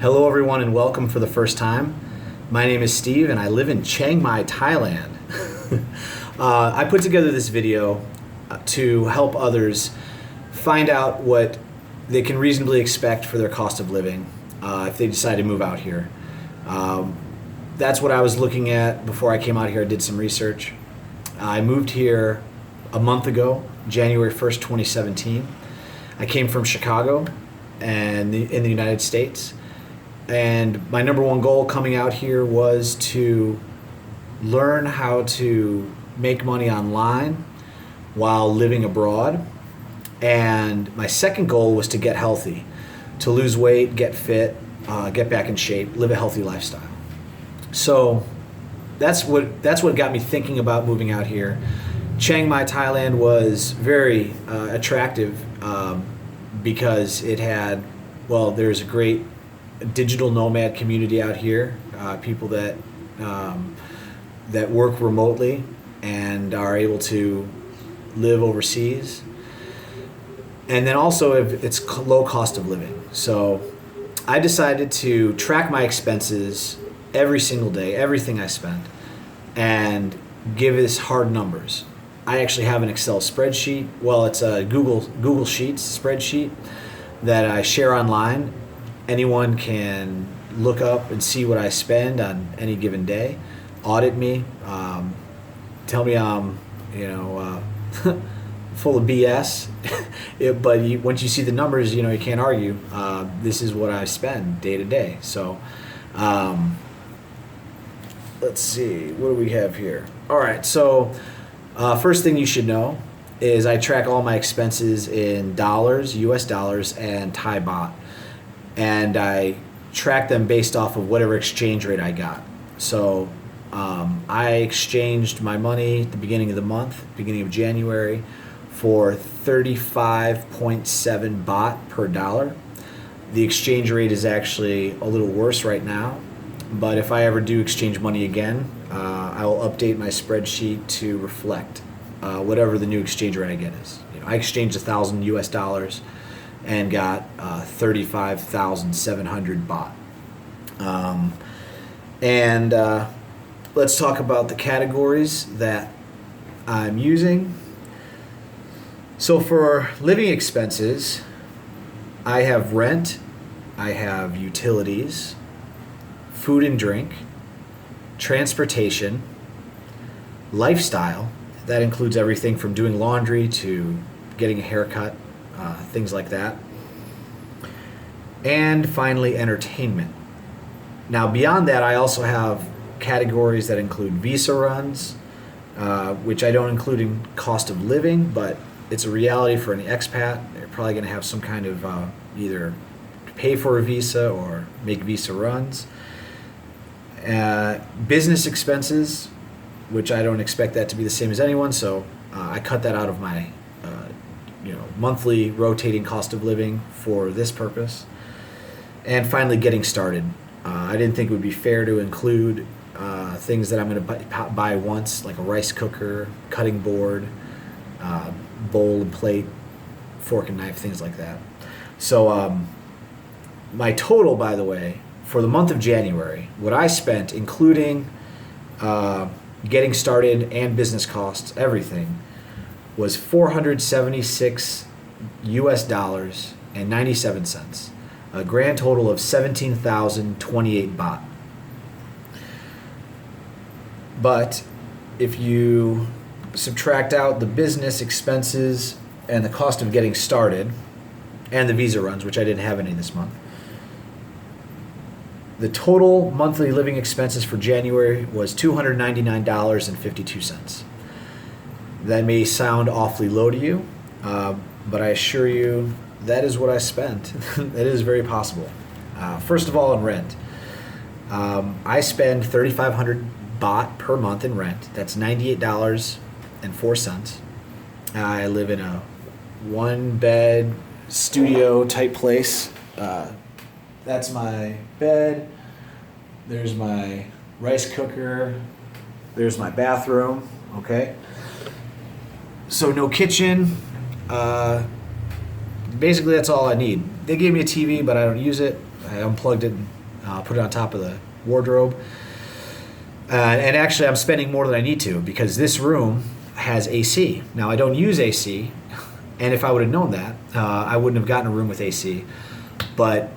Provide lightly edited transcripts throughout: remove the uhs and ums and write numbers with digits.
Hello everyone and welcome for the first time. My name is Steve and I live in Chiang Mai, Thailand. I put together this video to help others find out what they can reasonably expect for their cost of living if they decide to move out here. That's what I was looking at before I came out here. I did some research. I moved here a month ago, January 1st, 2017. I came from Chicago and in the United States. And my number one goal coming out here was to learn how to make money online while living abroad. And my second goal was to get healthy, to lose weight, get fit, get back in shape, live a healthy lifestyle. So that's what got me thinking about moving out here. Chiang Mai, Thailand was very attractive because it had, there's a great digital nomad community out here, people that work remotely and are able to live overseas. And then also it's low cost of living. So I decided to track my expenses every single day, everything I spent, and give us hard numbers. I actually have an Excel spreadsheet. Well, it's a Google Sheets spreadsheet that I share online. Anyone can look up and see what I spend on any given day, audit me, tell me I'm, full of BS. But once you see the numbers, you can't argue. This is what I spend day to day. So let's see, what do we have here? All right, so first thing you should know is I track all my expenses in dollars, US dollars, and Thai baht. And I track them based off of whatever exchange rate I got. So I exchanged my money at the beginning of the month, beginning of January, for 35.7 baht per dollar. The exchange rate is actually a little worse right now, but if I ever do exchange money again, I will update my spreadsheet to reflect whatever the new exchange rate I get is. I exchanged 1,000 US dollars and got 35,700 baht. Let's talk about the categories that I'm using. So for living expenses, I have rent, I have utilities, food and drink, transportation, lifestyle. That includes everything from doing laundry to getting a haircut, things like that. And finally, entertainment. Now, beyond that, I also have categories that include visa runs, which I don't include in cost of living, but it's a reality for any expat. They're probably going to have some kind of either pay for a visa or make visa runs. Business expenses, which I don't expect that to be the same as anyone, so I cut that out of my monthly rotating cost of living for this purpose. And finally, getting started. I didn't think it would be fair to include things that I'm going to buy once, like a rice cooker, cutting board, bowl and plate, fork and knife, things like that. So my total, by the way, for the month of January, what I spent, including getting started and business costs, everything, was 476 US dollars and 97 cents. A grand total of 17,028 baht. But if you subtract out the business expenses and the cost of getting started and the visa runs, which I didn't have any this month, the total monthly living expenses for January was $299.52. That may sound awfully low to you, but I assure you that is what I spent. That is very possible. First of all, in rent. I spend 3,500 baht per month in rent. That's $98.04. I live in a one-bed studio type place. That's my bed. There's my rice cooker. There's my bathroom. Okay. So no kitchen. Basically, that's all I need. They gave me a TV, but I don't use it. I unplugged it and put it on top of the wardrobe. And actually, I'm spending more than I need to because this room has AC. Now, I don't use AC, and if I would have known that, I wouldn't have gotten a room with AC. But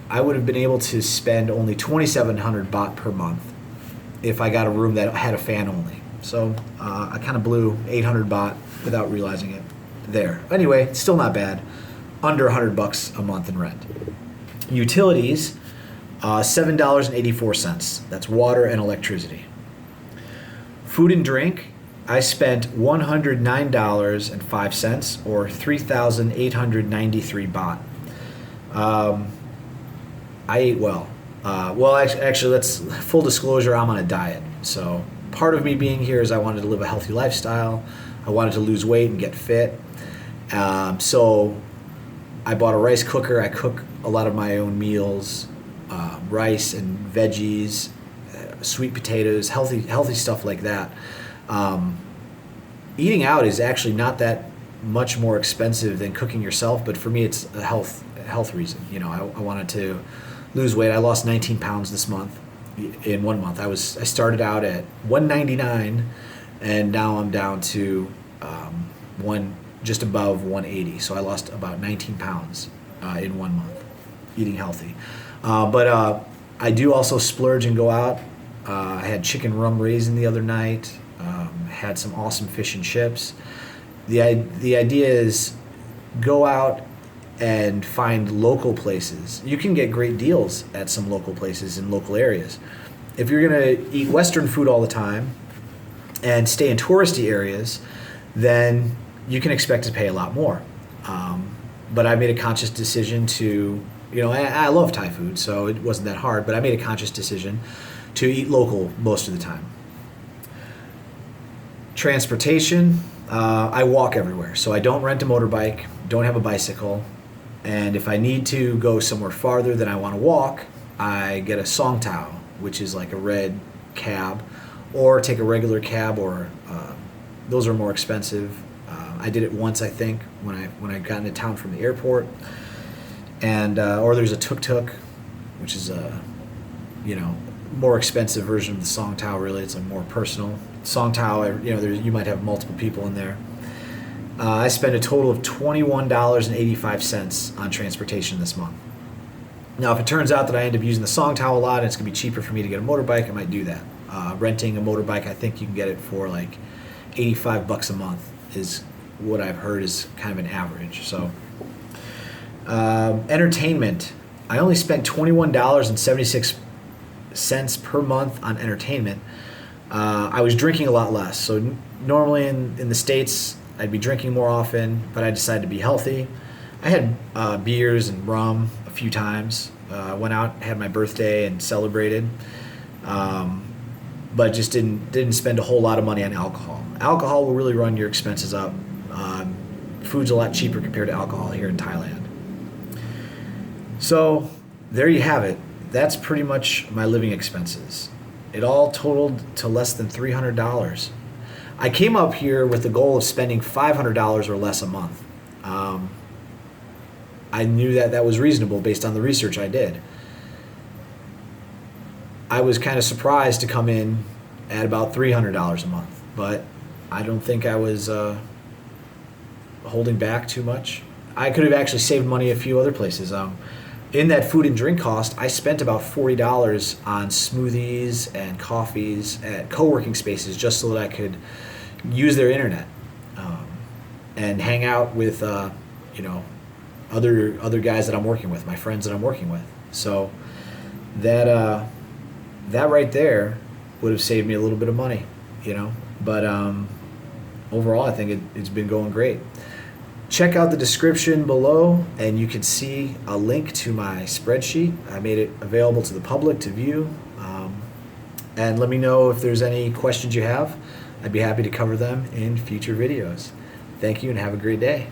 I would have been able to spend only 2,700 baht per month if I got a room that had a fan only. So I kind of blew 800 baht without realizing it there. Anyway, still not bad. Under 100 bucks a month in rent. Utilities, $7.84. That's water and electricity. Food and drink, I spent $109.05 or 3,893 baht. I ate well. Actually, let's full disclosure. I'm on a diet, so part of me being here is I wanted to live a healthy lifestyle. I wanted to lose weight and get fit. So I bought a rice cooker. I cook a lot of my own meals, rice and veggies, sweet potatoes, healthy stuff like that. Eating out is actually not that much more expensive than cooking yourself, but for me, it's a health reason. You know, I wanted to lose weight. I lost 19 pounds this month. In 1 month, I started out at 199, and now I'm down to just above 180. So I lost about 19 pounds in 1 month, eating healthy. But I do also splurge and go out. I had chicken rum raisin the other night. Had some awesome fish and chips. The idea is go out and find local places. You can get great deals at some local places in local areas. If you're going to eat Western food all the time and stay in touristy areas, then you can expect to pay a lot more. But I made a conscious decision to, I love Thai food, so it wasn't that hard, but I made a conscious decision to eat local most of the time. Transportation, I walk everywhere, so I don't rent a motorbike, don't have a bicycle, and if I need to go somewhere farther than I want to walk, I get a song tao, which is like a red cab, or take a regular cab, or those are more expensive. I did it once, I think, when I got into town from the airport, and or there's a tuk-tuk, which is a more expensive version of the song tao. Really, it's a more personal song tao. You might have multiple people in there. I spent a total of $21.85 on transportation this month. Now, if it turns out that I end up using the song tao a lot and it's going to be cheaper for me to get a motorbike, I might do that. Renting a motorbike, I think you can get it for like 85 bucks a month is what I've heard is kind of an average. So, entertainment. I only spent $21.76 per month on entertainment. I was drinking a lot less. So normally in the States, I'd be drinking more often, but I decided to be healthy. I had beers and rum a few times. Went out, had my birthday, and celebrated. But just didn't spend a whole lot of money on alcohol. Alcohol will really run your expenses up. Food's a lot cheaper compared to alcohol here in Thailand. So there you have it. That's pretty much my living expenses. It all totaled to less than $300. I came up here with the goal of spending $500 or less a month. I knew that was reasonable based on the research I did. I was kind of surprised to come in at about $300 a month, but I don't think I was holding back too much. I could have actually saved money a few other places. In that food and drink cost, I spent about $40 on smoothies and coffees at co-working spaces just so that I could use their internet and hang out with other guys that I'm working with, my friends that I'm working with. So that right there would have saved me a little bit of money, But overall, I think it's been going great. Check out the description below, and you can see a link to my spreadsheet. I made it available to the public to view. And let me know if there's any questions you have. I'd be happy to cover them in future videos. Thank you, and have a great day.